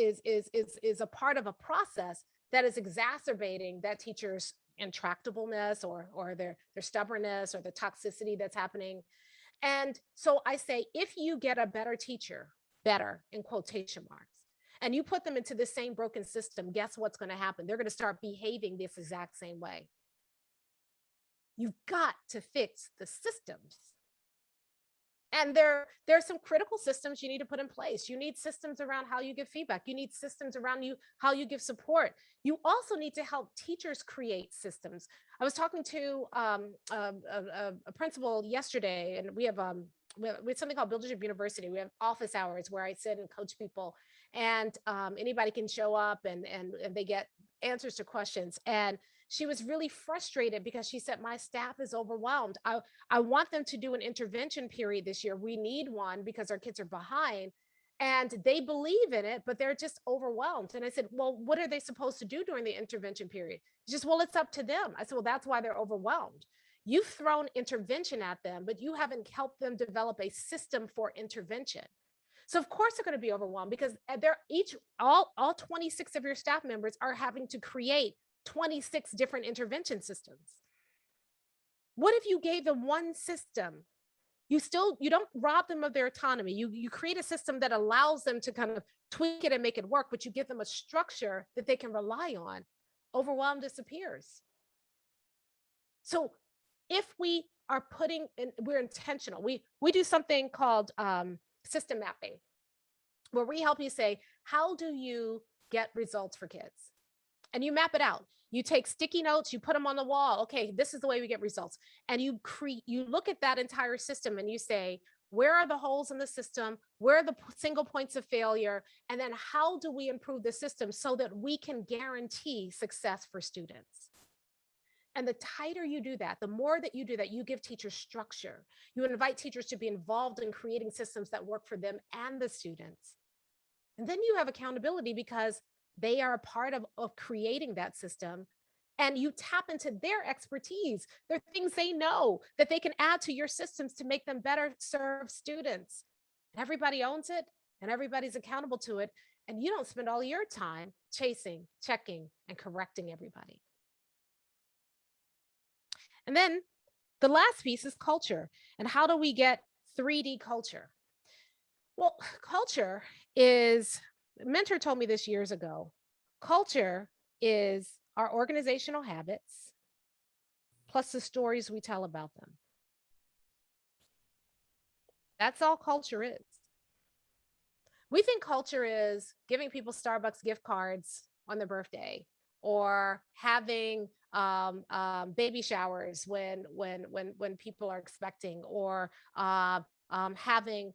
a part of a process that is exacerbating that teacher's intractableness or their stubbornness or the toxicity that's happening. And so I say, if you get a better teacher, better in quotation marks, and you put them into the same broken system, guess what's going to happen? They're going to start behaving this exact same way. You've got to fix the systems. And there are some critical systems you need to put in place. You need systems around how you give feedback. You need systems around how you give support. You also need to help teachers create systems. I was talking to a principal yesterday, and we have something called Buildership University. We have office hours where I sit and coach people, and anybody can show up and they get answers to questions. And she was really frustrated because she said, my staff is overwhelmed. I want them to do an intervention period this year. We need one because our kids are behind and they believe in it, but they're just overwhelmed. And I said, well, what are they supposed to do during the intervention period? She just, well, it's up to them. I said, well, that's why they're overwhelmed. You've thrown intervention at them, but you haven't helped them develop a system for intervention. So of course they're going to be overwhelmed because all 26 of your staff members are having to create 26 different intervention systems. What if you gave them one system? You don't rob them of their autonomy. You create a system that allows them to kind of tweak it and make it work, but you give them a structure that they can rely on. Overwhelm disappears. So if we are we're intentional. We do something called system mapping, where we help you say, how do you get results for kids? And you map it out. You take sticky notes, you put them on the wall. Okay, this is the way we get results. And you look at that entire system and you say, where are the holes in the system? Where are the single points of failure? And then how do we improve the system so that we can guarantee success for students? And the tighter you do that, the more that you do that, you give teachers structure. You invite teachers to be involved in creating systems that work for them and the students. And then you have accountability because they are a part of creating that system. And you tap into their expertise. There are things they know that they can add to your systems to make them better serve students. Everybody owns it and everybody's accountable to it. And you don't spend all your time chasing, checking, and correcting everybody. And then the last piece is culture. And how do we get 3D culture? Well, culture is, a mentor told me this years ago, culture is our organizational habits plus the stories we tell about them. That's all culture is. We think culture is giving people Starbucks gift cards on their birthday, or having baby showers when people are expecting, or having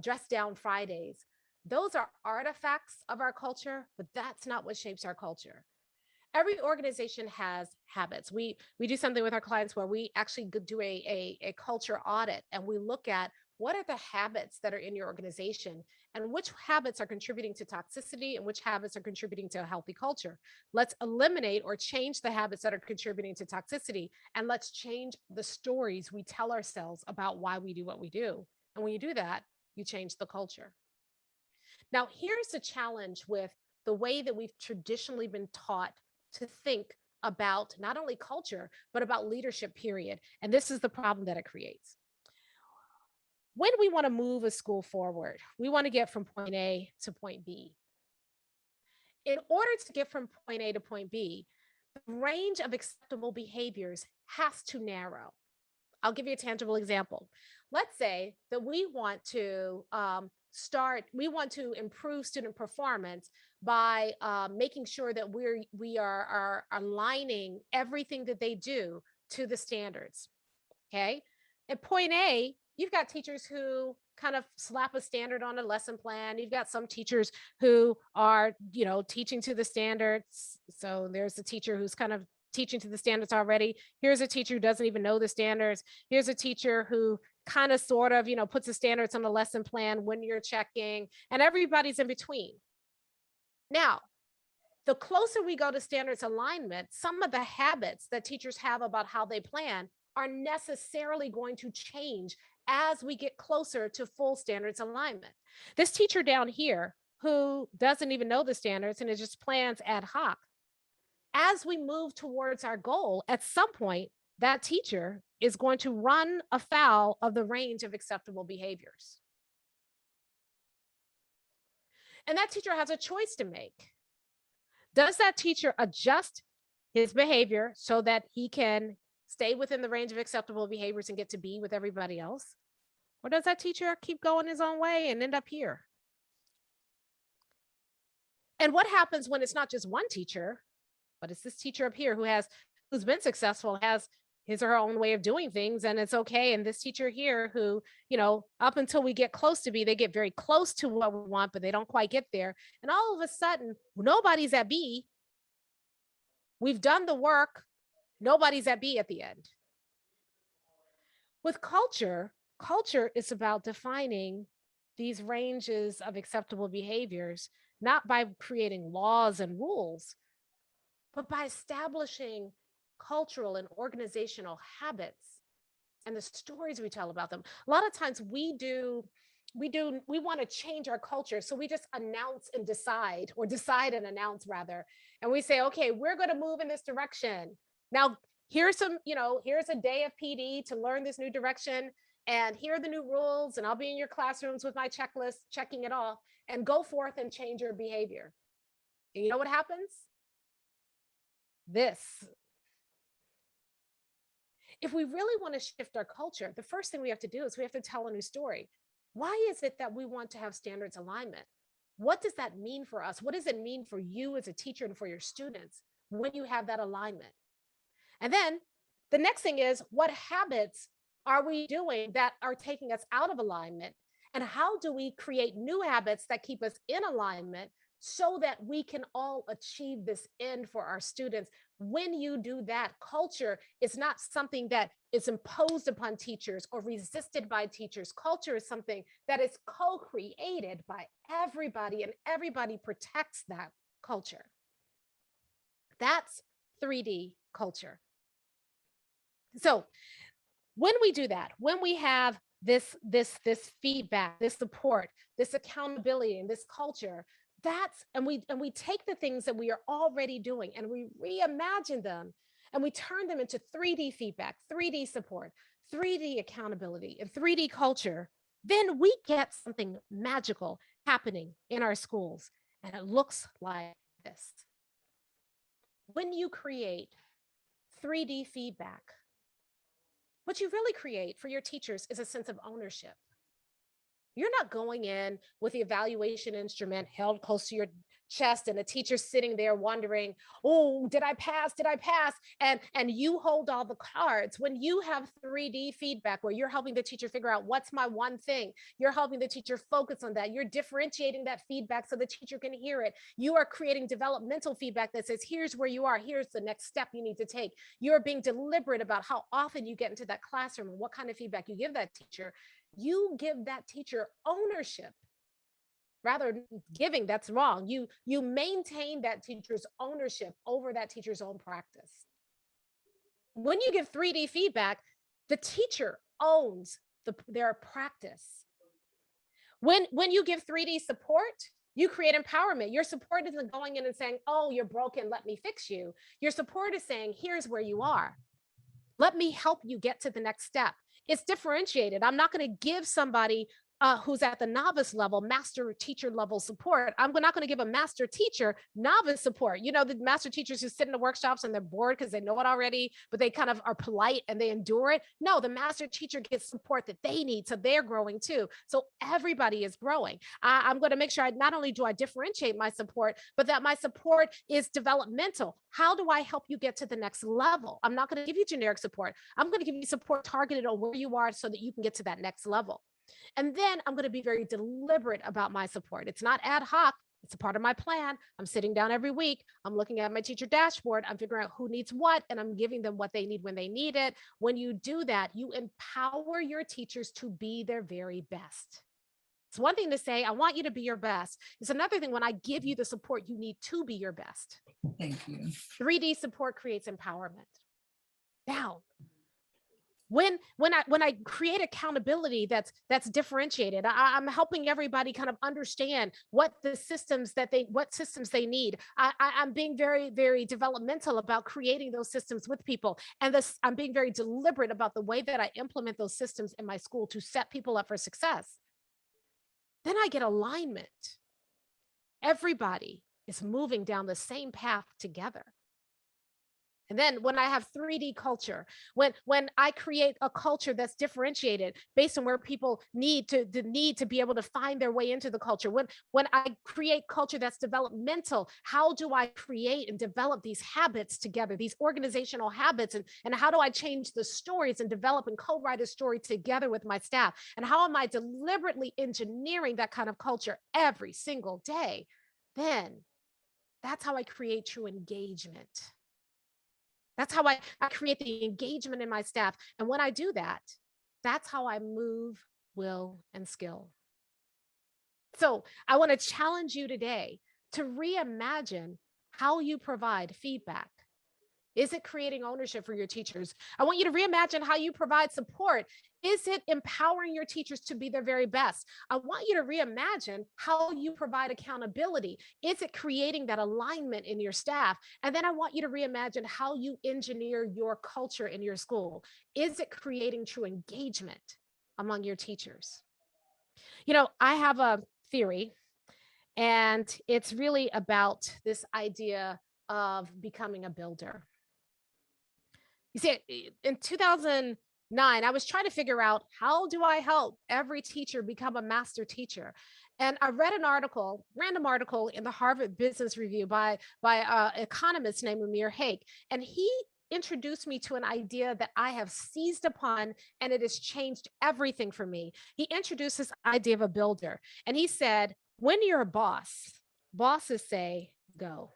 dress down Fridays. Those are artifacts of our culture, but that's not what shapes our culture. Every organization has habits. We do something with our clients where we actually do a culture audit, and we look at what are the habits that are in your organization and which habits are contributing to toxicity and which habits are contributing to a healthy culture. Let's eliminate or change the habits that are contributing to toxicity, and let's change the stories we tell ourselves about why we do what we do. And when you do that, you change the culture. Now, here's the challenge with the way that we've traditionally been taught to think about not only culture, but about leadership, period. And this is the problem that it creates. When we want to move a school forward, we want to get from point A to point B. In order to get from point A to point B, the range of acceptable behaviors has to narrow. I'll give you a tangible example. Let's say that we want to improve student performance by making sure that we are aligning everything that they do to the standards. Okay. At point A, you've got teachers who kind of slap a standard on a lesson plan. You've got some teachers who are, teaching to the standards. So there's a teacher who's kind of teaching to the standards already. Here's a teacher who doesn't even know the standards. Here's a teacher who kind of sort of, puts the standards on the lesson plan when you're checking, and everybody's in between. Now, the closer we go to standards alignment, some of the habits that teachers have about how they plan are necessarily going to change as we get closer to full standards alignment. This teacher down here who doesn't even know the standards and it just plans ad hoc, as we move towards our goal, at some point, that teacher is going to run afoul of the range of acceptable behaviors. And that teacher has a choice to make. Does that teacher adjust his behavior so that he can stay within the range of acceptable behaviors and get to be with everybody else? Or does that teacher keep going his own way and end up here? And what happens when it's not just one teacher, but it's this teacher up here who's been successful, has his or her own way of doing things, and it's okay. And this teacher here who, up until we get close to B, they get very close to what we want, but they don't quite get there. And all of a sudden, nobody's at B. We've done the work. Nobody's at B at the end. With culture is about defining these ranges of acceptable behaviors, not by creating laws and rules, but by establishing cultural and organizational habits and the stories we tell about them. A lot of times we want to change our culture. So we just announce and decide, or decide and announce rather. And we say, okay, we're going to move in this direction. Now, here's a day of PD to learn this new direction. And here are the new rules. And I'll be in your classrooms with my checklist, checking it off, and go forth and change your behavior. And you know what happens? This. If we really want to shift our culture, the first thing we have to do is we have to tell a new story. Why is it that we want to have standards alignment? What does that mean for us? What does it mean for you as a teacher and for your students when you have that alignment? And then the next thing is, what habits are we doing that are taking us out of alignment? And how do we create new habits that keep us in alignment so that we can all achieve this end for our students? When you do that, culture is not something that is imposed upon teachers or resisted by teachers. Culture is something that is co-created by everybody, and everybody protects that culture. That's 3D culture. So when we do that, when we have this feedback, this support, this accountability, and this culture, and we take the things that we are already doing and we reimagine them and we turn them into 3D feedback, 3D support, 3D accountability, and 3D culture, then we get something magical happening in our schools. And it looks like this. When you create 3D feedback, what you really create for your teachers is a sense of ownership. You're not going in with the evaluation instrument held close to your chest and a teacher sitting there wondering, oh, did I pass? Did I pass? And you hold all the cards. When you have 3D feedback where you're helping the teacher figure out what's my one thing, you're helping the teacher focus on that. You're differentiating that feedback so the teacher can hear it. You are creating developmental feedback that says, here's where you are. Here's the next step you need to take. You're being deliberate about how often you get into that classroom and what kind of feedback you give that teacher. You give that teacher ownership. Rather than giving, that's wrong. You maintain that teacher's ownership over that teacher's own practice. When you give 3D feedback, the teacher owns their practice. When you give 3D support, you create empowerment. Your support isn't going in and saying, oh, you're broken, let me fix you. Your support is saying, here's where you are. Let me help you get to the next step. It's differentiated. I'm not going to give somebody who's at the novice level, master teacher level support. I'm not going to give a master teacher novice support. You know, the master teachers who sit in the workshops and they're bored because they know it already, but they kind of are polite and they endure it. No, the master teacher gets support that they need. So they're growing too. So everybody is growing. I'm going to make sure not only do I differentiate my support, but that my support is developmental. How do I help you get to the next level? I'm not going to give you generic support. I'm going to give you support targeted on where you are so that you can get to that next level. And then I'm going to be very deliberate about my support. It's not ad hoc. It's a part of my plan. I'm sitting down every week. I'm looking at my teacher dashboard. I'm figuring out who needs what, and I'm giving them what they need when they need it. When you do that, you empower your teachers to be their very best. It's one thing to say, I want you to be your best. It's another thing when I give you the support you need to be your best. Thank you. 3D support creates empowerment. Now, when I create accountability that's differentiated, I'm helping everybody kind of understand what systems they need. I'm being very, very developmental about creating those systems with people. And I'm being very deliberate about the way that I implement those systems in my school to set people up for success. Then I get alignment. Everybody is moving down the same path together. And then when I have 3D culture, when I create a culture that's differentiated based on where people need to be able to find their way into the culture, when I create culture that's developmental, how do I create and develop these habits together, these organizational habits, and how do I change the stories and develop and co-write a story together with my staff? And how am I deliberately engineering that kind of culture every single day? Then that's how I create true engagement. That's how I create the engagement in my staff. And when I do that, that's how I move, will, and skill. So I want to challenge you today to reimagine how you provide feedback. Is it creating ownership for your teachers? I want you to reimagine how you provide support. Is it empowering your teachers to be their very best? I want you to reimagine how you provide accountability. Is it creating that alignment in your staff? And then I want you to reimagine how you engineer your culture in your school. Is it creating true engagement among your teachers? You know, I have a theory, and it's really about this idea of becoming a builder. You see, in 2000, 9, I was trying to figure out, how do I help every teacher become a master teacher? And I read an article, random article in the Harvard Business Review by economist named Amir Haque, and he introduced me to an idea that I have seized upon, and it has changed everything for me. He introduced this idea of a builder, and he said, when you're a boss, bosses say go.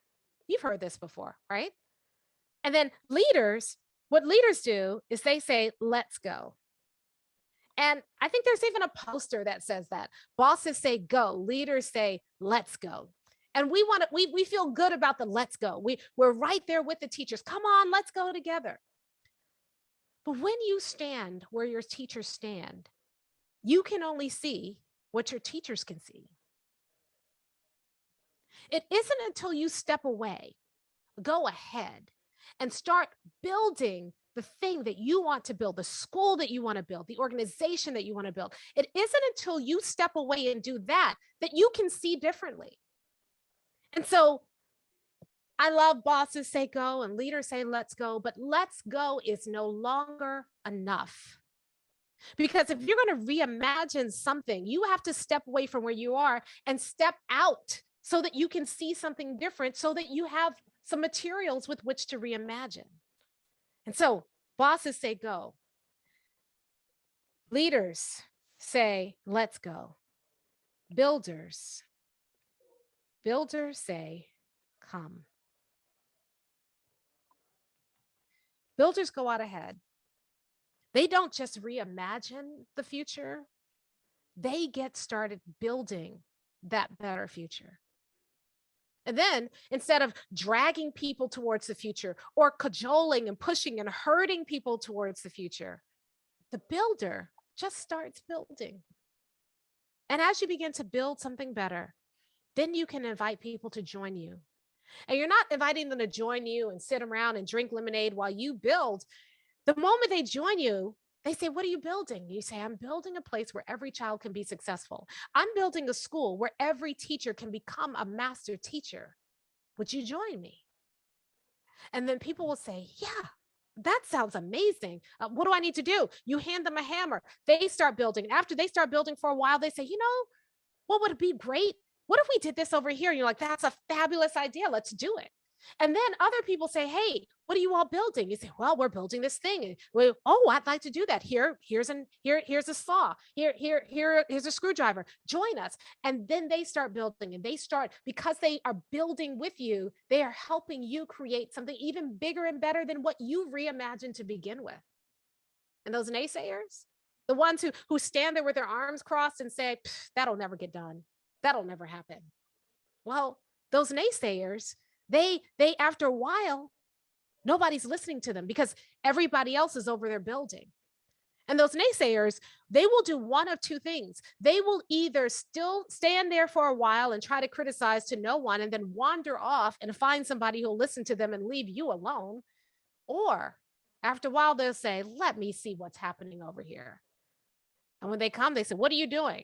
You've heard this before, right? And then leaders, what leaders do is they say, let's go. And I think there's even a poster that says that. Bosses say go, leaders say, let's go. And we want to, we feel good about the let's go. We're right there with the teachers. Come on, let's go together. But when you stand where your teachers stand, you can only see what your teachers can see. It isn't until you step away, go ahead, and start building the thing that you want to build, the school that you want to build, the organization that you want to build. It isn't until you step away and do that that you can see differently. And so I love bosses say go and leaders say let's go, but let's go is no longer enough. Because if you're going to reimagine something, you have to step away from where you are and step out so that you can see something different, so that you have some materials with which to reimagine. And so bosses say go. Leaders say, let's go. Builders say, come. Builders go out ahead. They don't just reimagine the future. They get started building that better future. And then instead of dragging people towards the future or cajoling and pushing and hurting people towards the future, the builder just starts building. And as you begin to build something better, then you can invite people to join you. And you're not inviting them to join you and sit around and drink lemonade while you build. The moment they join you, they say, what are you building? You say, I'm building a place where every child can be successful. I'm building a school where every teacher can become a master teacher. Would you join me? And then people will say, yeah, that sounds amazing. What do I need to do? You hand them a hammer. They start building. After they start building for a while, they say, what would be great? What if we did this over here? And you're like, that's a fabulous idea. Let's do it. And then other people say, hey, what are you all building? You say, well, we're building this thing. I'd like to do that. Here's a saw. Here's a screwdriver. Join us. And then they start building, and because they are building with you, they are helping you create something even bigger and better than what you reimagined to begin with. And those naysayers, the ones who stand there with their arms crossed and say, that'll never get done. That'll never happen. Well, those naysayers, they after a while, nobody's listening to them because everybody else is over there building. And those naysayers, they will do one of two things. They will either still stand there for a while and try to criticize to no one, and then wander off and find somebody who'll listen to them and leave you alone. Or after a while, they'll say, let me see what's happening over here. And when they come, they say, what are you doing?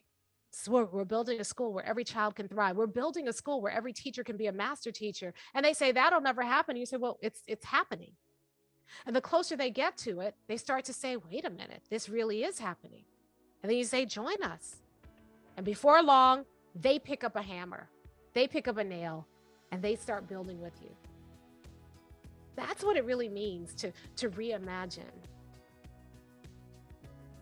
So we're building a school where every child can thrive. We're building a school where every teacher can be a master teacher. And they say, that'll never happen. You say, well, it's happening. And the closer they get to it, they start to say, wait a minute, this really is happening. And then you say, join us. And before long, they pick up a hammer, they pick up a nail, and they start building with you. That's what it really means to reimagine.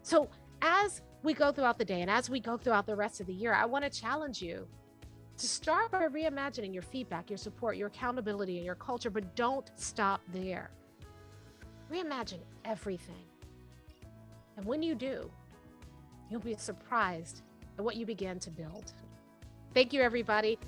So as we go throughout the day and as we go throughout the rest of the year, I want to challenge you to start by reimagining your feedback, your support, your accountability, and your culture, but don't stop there. Reimagine everything. And when you do, you'll be surprised at what you begin to build. Thank you, everybody.